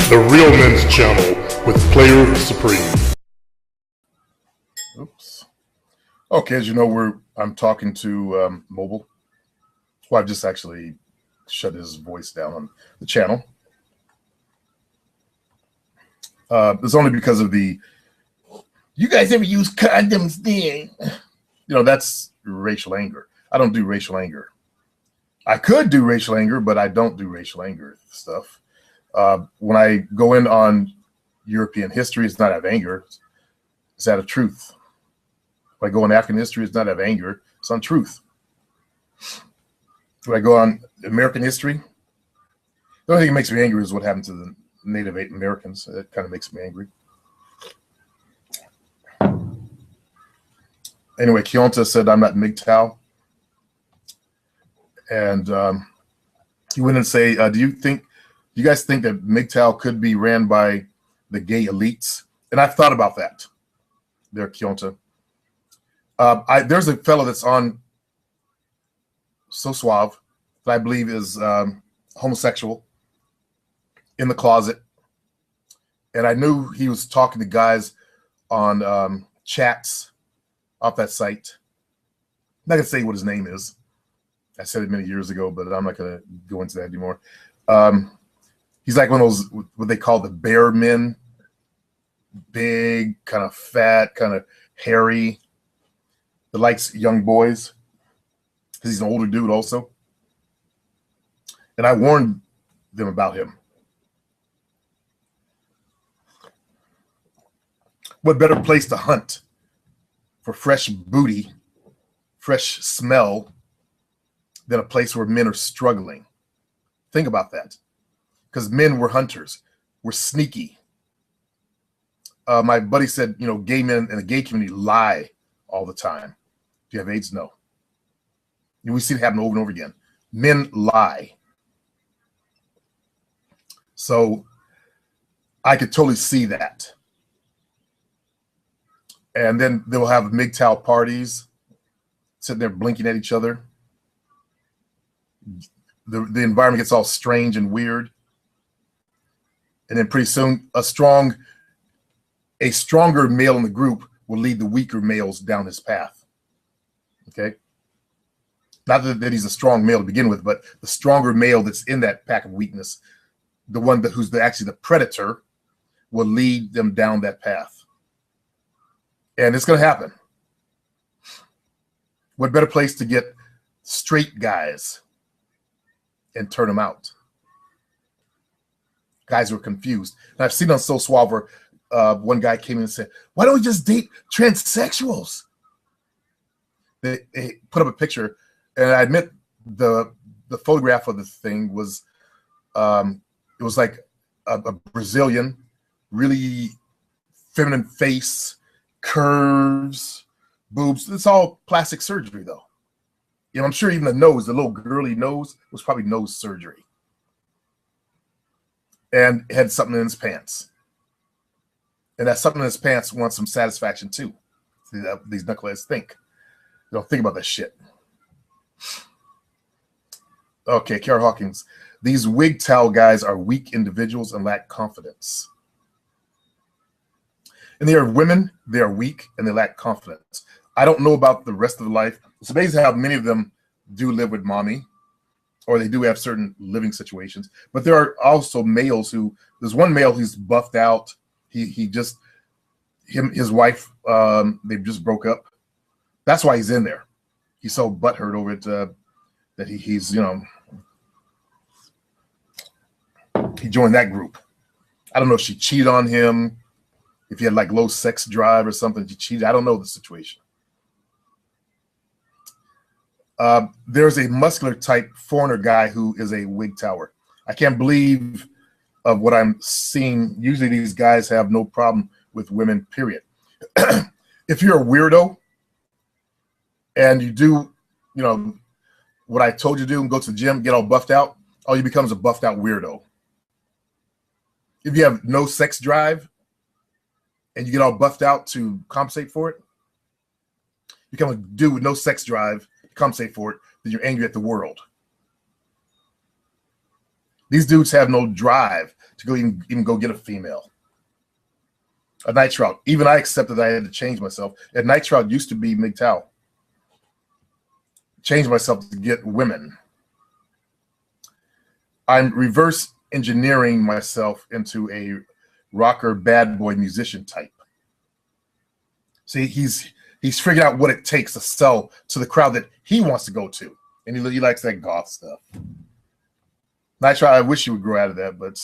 the Real Men's Channel with Player Supreme. Oops. Okay, as you know, I'm talking to Mobile. Well, I've just actually shut his voice down on the channel. It's only because of the "you guys ever use condoms" thing. You know, that's racial anger. I don't do racial anger. I could do racial anger, but I don't do racial anger stuff. When I go in on European history, it's not out of anger. It's out of truth. When I go on African history, it's not out of anger. It's on truth. When I go on American history, the only thing that makes me angry is what happened to the Native Americans. That kind of makes me angry. Anyway, Keonta said I'm not MGTOW. And he went and say, do you guys think that MGTOW could be ran by the gay elites? And I've thought about that there, Keonta. There's a fellow that's on So Suave that I believe is homosexual in the closet. And I knew he was talking to guys on chats off that site. I'm not going to say what his name is. I said it many years ago, but I'm not going to go into that anymore. He's like one of those, what they call the bear men. Big, kind of fat, kind of hairy. That likes young boys. Because he's an older dude also. And I warned them about him. What better place to hunt for fresh booty, fresh smell, than a place where men are struggling? Think about that. Because men were hunters. We're sneaky. My buddy said, you know, gay men in the gay community lie all the time. Do you have AIDS? No. We see it happen over and over again. Men lie. So I could totally see that. And then they'll have MGTOW parties, sitting there blinking at each other. The environment gets all strange and weird. And then pretty soon, a stronger male in the group will lead the weaker males down his path. Okay? Not that he's a strong male to begin with, but the stronger male that's in that pack of weakness, the one who's actually the predator, will lead them down that path. And it's going to happen. What better place to get straight guys and turn them out? Guys who are confused. And I've seen on So Suave where one guy came in and said, why don't we just date transsexuals? They put up a picture, and I admit the photograph of the thing was, it was like a Brazilian, really feminine face, curves, boobs. It's all plastic surgery, though. You know, I'm sure even the nose, the little girly nose, was probably nose surgery. And had something in his pants. And that something in his pants wants some satisfaction, too. These knuckleheads think. They don't think about that shit. Okay, Kara Hawkins. These WGTOW guys are weak individuals and lack confidence. And they are women, they are weak, and they lack confidence. I don't know about the rest of the life. It's amazing how many of them do live with mommy, or they do have certain living situations. But there are also males who, there's one male who's buffed out. His wife, they just broke up. That's why he's in there. He's so butthurt over it that he's, you know, he joined that group. I don't know if she cheated on him, if he had like low sex drive or something. She cheated. I don't know the situation. There's a muscular type foreigner guy who is a WGTOWer. I can't believe of what I'm seeing. Usually these guys have no problem with women, period. If you're a weirdo and you do, you know, what I told you to do and go to the gym, get all buffed out, all you become is a buffed out weirdo. If you have no sex drive and you get all buffed out to compensate for it, you become a dude with no sex drive, compensate for it, then you're angry at the world. These dudes have no drive to go even go get a female. A Night Trout. Even I accepted I had to change myself. And Night Trout used to be MGTOW. Changed myself to get women. I'm reverse engineering myself into a rocker bad boy musician type. See, he's figured out what it takes to sell to the crowd that he wants to go to. And he likes that goth stuff. Night Trout, I wish you would grow out of that, but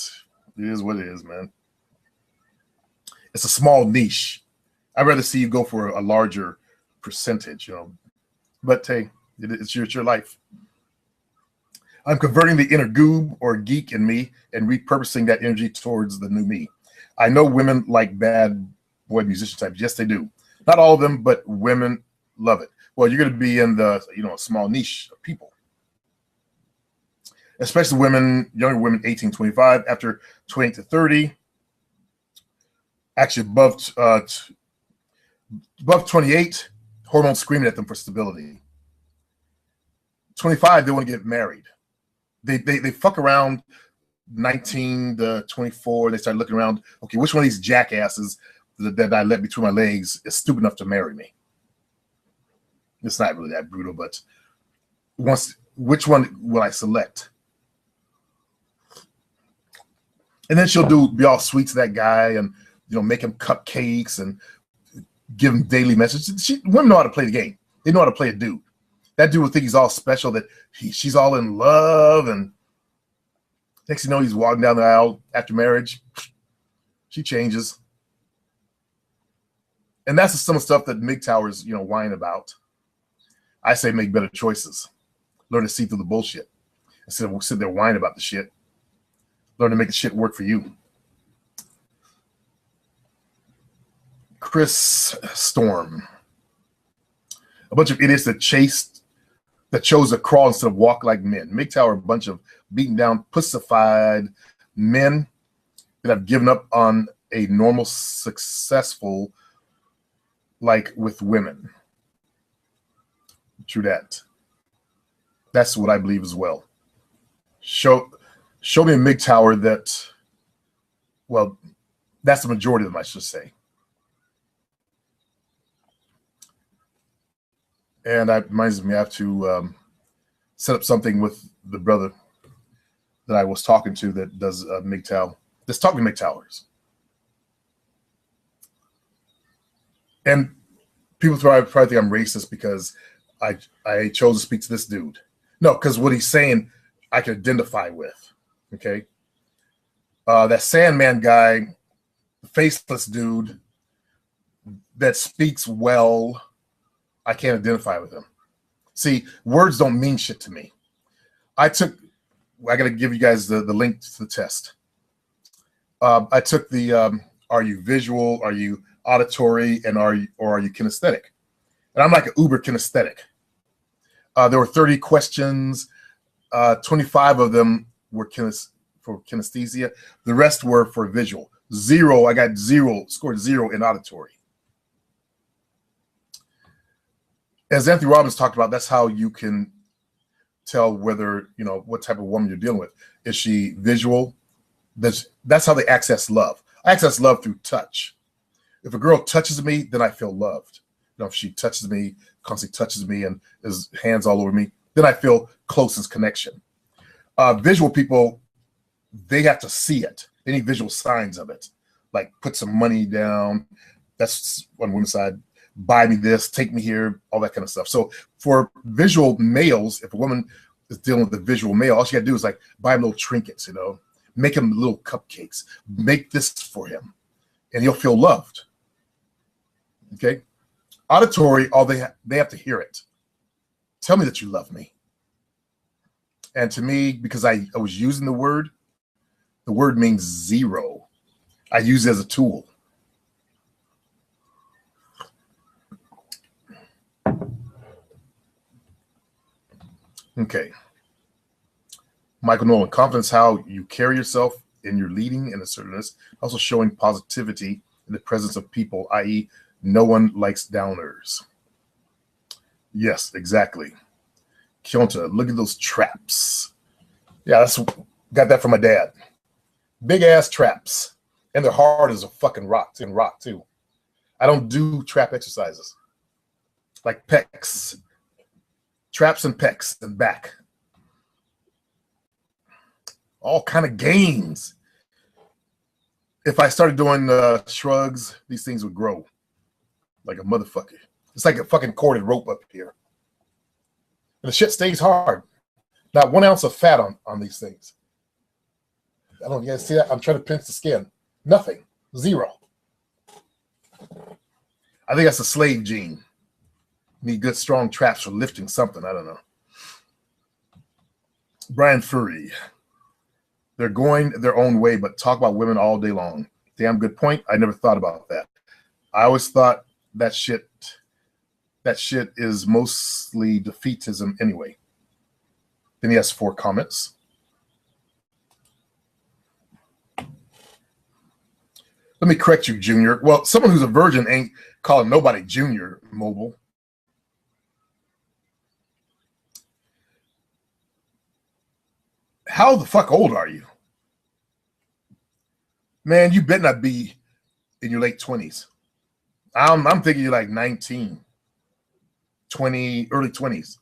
it is what it is, man. It's a small niche. I'd rather see you go for a larger percentage, you know. But hey, it's your life. I'm converting the inner goob or geek in me and repurposing that energy towards the new me. I know women like bad boy musician types. Yes, they do. Not all of them, but women love it. Well, you're going to be in the, you know, a small niche of people. Especially women, younger women, 18, 25, after 28 to 30. Actually, above 28, hormones screaming at them for stability. 25, they want to get married. They fuck around 19 to 24. They start looking around. Okay, which one of these jackasses that I let between my legs is stupid enough to marry me? It's not really that brutal, but which one will I select? And then she'll be all sweet to that guy and, you know, make him cupcakes and give him daily messages. Women know how to play the game. They know how to play a dude. That dude will think he's all special, that she's all in love, and next thing you know, he's walking down the aisle after marriage. She changes. And that's some of the stuff that MGTOWers, you know, whine about. I say make better choices. Learn to see through the bullshit. Instead of sit there whining about the shit. Learn to make the shit work for you. Chris Storm. A bunch of idiots that chose to crawl instead of walk like men. MGTOW are a bunch of beaten down, pussified men that have given up on a normal, successful, like with women. True that. That's what I believe as well. Show me a MGTOWer that, well, that's the majority of them, I should say. And that reminds me, I have to set up something with the brother that I was talking to that does MGTOW. That's talking to MGTOWers. And people probably think I'm racist because I chose to speak to this dude. No, because what he's saying, I can identify with. Okay? That Sandman guy, faceless dude that speaks well, I can't identify with him. See, words don't mean shit to me. I got to give you guys the link to the test. I took the are you visual, are you auditory, and are you kinesthetic? And I'm like an uber kinesthetic. There were 30 questions. 25 of them were for kinesthesia. The rest were for visual. I got scored 0 in auditory. As Anthony Robbins talked about, that's how you can tell whether, you know, what type of woman you're dealing with. Is she visual? That's how they access love. I access love through touch. If a girl touches me, then I feel loved. You know, if she touches me, constantly touches me and has hands all over me, then I feel closest connection. Visual people, they have to see it. They need visual signs of it. Like put some money down. That's on women's side. Buy me this, take me here, all that kind of stuff. So for visual males, if a woman is dealing with a visual male, all she got to do is like buy him little trinkets, you know, make him little cupcakes, make this for him, and he'll feel loved. Okay. Auditory, all they have to hear it. Tell me that you love me. And to me, because I was using the word means 0. I use it as a tool. Okay. Michael Nolan, confidence, how you carry yourself in your leading and assertiveness, also showing positivity in the presence of people, i.e., no one likes downers. Yes, exactly. Kionta, look at those traps. Yeah, Got that from my dad. Big ass traps. And they're hard as a fucking rock, and rock too. I don't do trap exercises. Like pecs. Traps and pecs and back. All kind of gains. If I started doing shrugs, these things would grow like a motherfucker. It's like a fucking corded rope up here. And the shit stays hard. Not 1 ounce of fat on these things. I don't, you guys see that? I'm trying to pinch the skin. Nothing. Zero. I think that's a slave gene. Need good strong traps for lifting something. I don't know. Brian Furry. They're going their own way, but talk about women all day long. Damn good point. I never thought about that. I always thought that shit is mostly defeatism anyway. Then he has 4 comments. Let me correct you, Junior. Well, someone who's a virgin ain't calling nobody Junior, Mobile. How the fuck old are you? Man, you better not be in your late 20s. I'm thinking you're like 19, 20, early 20s.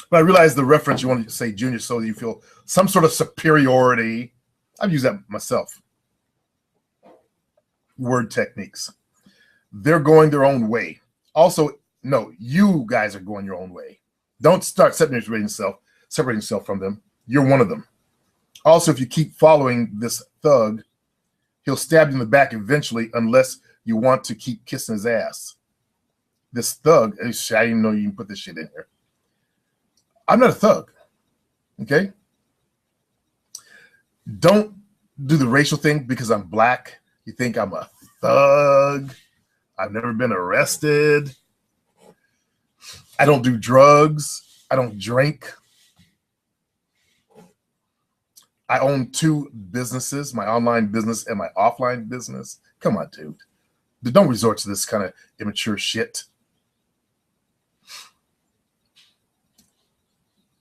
But I realize the reference you want to say Junior so that you feel some sort of superiority. I've used that myself. Word techniques. They're going their own way. Also, no, you guys are going your own way. Don't start separating yourself from them. You're one of them. Also, if you keep following this thug, he'll stab you in the back eventually unless you want to keep kissing his ass. This thug, I didn't know you can put this shit in here. I'm not a thug, okay? Don't do the racial thing because I'm black. You think I'm a thug. I've never been arrested. I don't do drugs. I don't drink. I own 2 businesses, my online business and my offline business. Come on, dude. Don't resort to this kind of immature shit.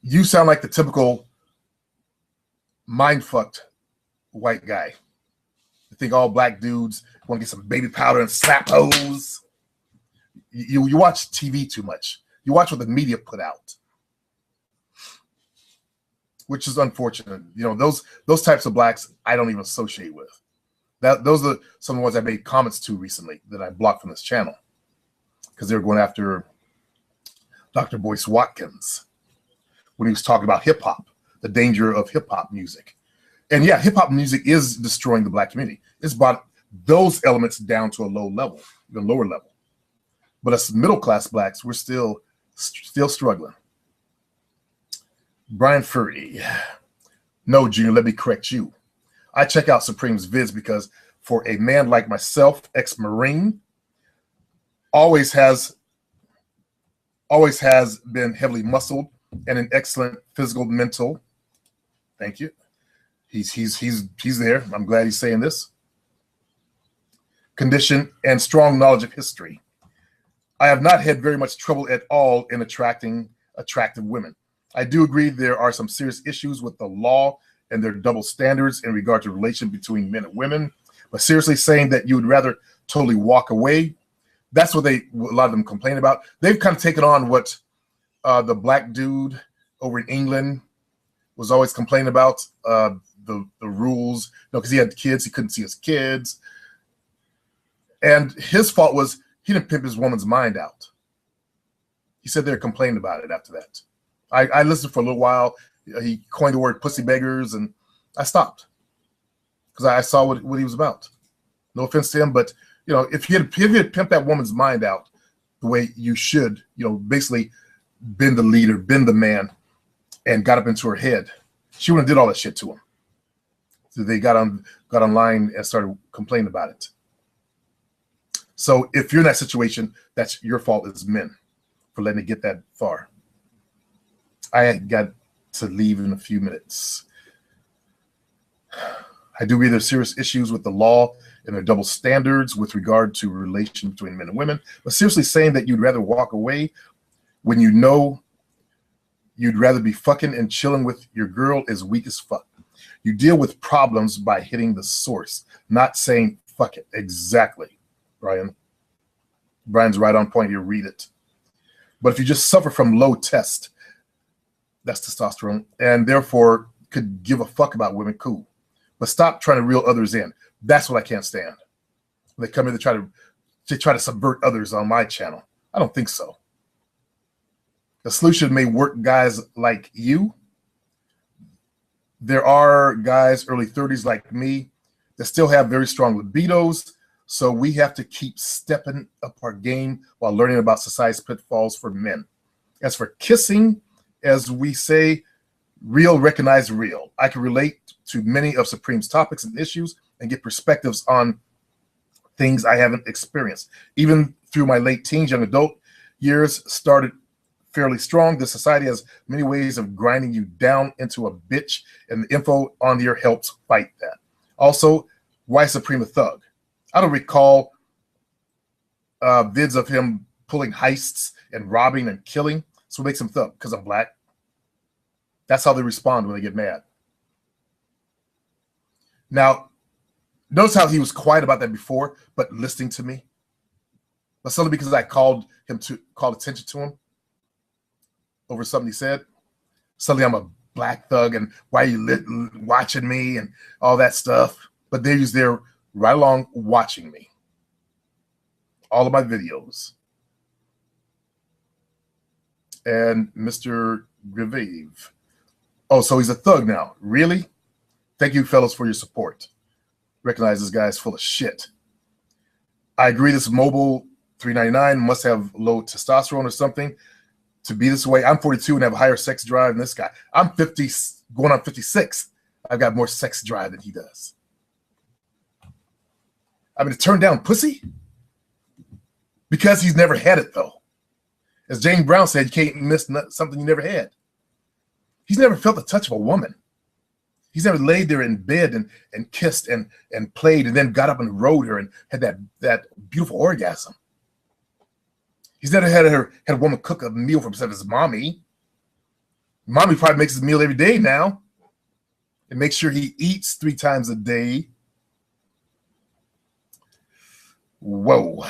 You sound like the typical mind-fucked white guy. You think all black dudes want to get some baby powder and slap hoes. You watch TV too much. You watch what the media put out, which is unfortunate. You know, those types of blacks I don't even associate with. Those are some of the ones I made comments to recently that I blocked from this channel because they were going after Dr. Boyce Watkins when he was talking about hip hop, the danger of hip hop music. And yeah, hip hop music is destroying the black community. It's brought those elements down to a low level, the lower level. But as middle class blacks, we're still struggling. Brian Furry. No, Junior, let me correct you. I check out Supreme's vids because for a man like myself, ex-Marine, always has been heavily muscled and an excellent physical, mental. Thank you. He's there. I'm glad he's saying this. Condition and strong knowledge of history. I have not had very much trouble at all in attracting attractive women. I do agree there are some serious issues with the law and their double standards in regard to relation between men and women. But seriously saying that you would rather totally walk away, that's what a lot of them complain about. They've kind of taken on what the black dude over in England was always complaining about, the rules, because he had kids, he couldn't see his kids. And his fault was he didn't pimp his woman's mind out. He said they're complaining about it after that. I listened for a little while. He coined the word pussy beggars, and I stopped because I saw what he was about. No offense to him, but you know, if you had pimped that woman's mind out the way you should, you know, basically been the leader, been the man, and got up into her head, she wouldn't have did all that shit to him. So they got online and started complaining about it. So if you're in that situation, that's your fault as men for letting it get that far. I got to leave in a few minutes. I do read there's serious issues with the law and their double standards with regard to relation between men and women. But seriously saying that you'd rather walk away when you know you'd rather be fucking and chilling with your girl is weak as fuck. You deal with problems by hitting the source, not saying fuck it. Exactly, Brian. Brian's right on point here. Read it. But if you just suffer from low test, that's testosterone, and therefore could give a fuck about women, cool. But stop trying to reel others in. That's what I can't stand. They come in to try to subvert others on my channel. I don't think so. The solution may work guys like you. There are guys early 30s like me that still have very strong libidos, so we have to keep stepping up our game while learning about society's pitfalls for men. As for kissing, as we say, real recognize real. I can relate to many of Supreme's topics and issues and get perspectives on things I haven't experienced. Even through my late teens, young adult years started fairly strong. The society has many ways of grinding you down into a bitch, and the info on here helps fight that. Also, why Supreme a thug? I don't recall vids of him pulling heists and robbing and killing. So what makes him thug? Because I'm black. That's how they respond when they get mad. Now, notice how he was quiet about that before, but listening to me. But suddenly because I called attention to him over something he said, suddenly I'm a black thug and why are you watching me and all that stuff. But they're just there right along watching me. All of my videos. And Mr. Grieve. Oh, so he's a thug now. Really? Thank you, fellas, for your support. Recognize this guy is full of shit. I agree this mobile 399 must have low testosterone or something to be this way. I'm 42 and have a higher sex drive than this guy. I'm 50, going on 56. I've got more sex drive than he does. I mean, to turn down pussy? Because he's never had it, though. As James Brown said, you can't miss something you never had. He's never felt the touch of a woman. He's never laid there in bed and kissed and played and then got up and rode her and had that beautiful orgasm. He's never had a woman cook a meal for himself. His mommy. Mommy probably makes his meal every day now and makes sure he eats 3 times a day. Whoa.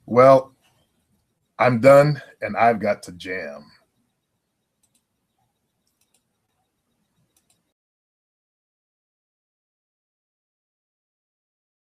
Well, I'm done and I've got to jam.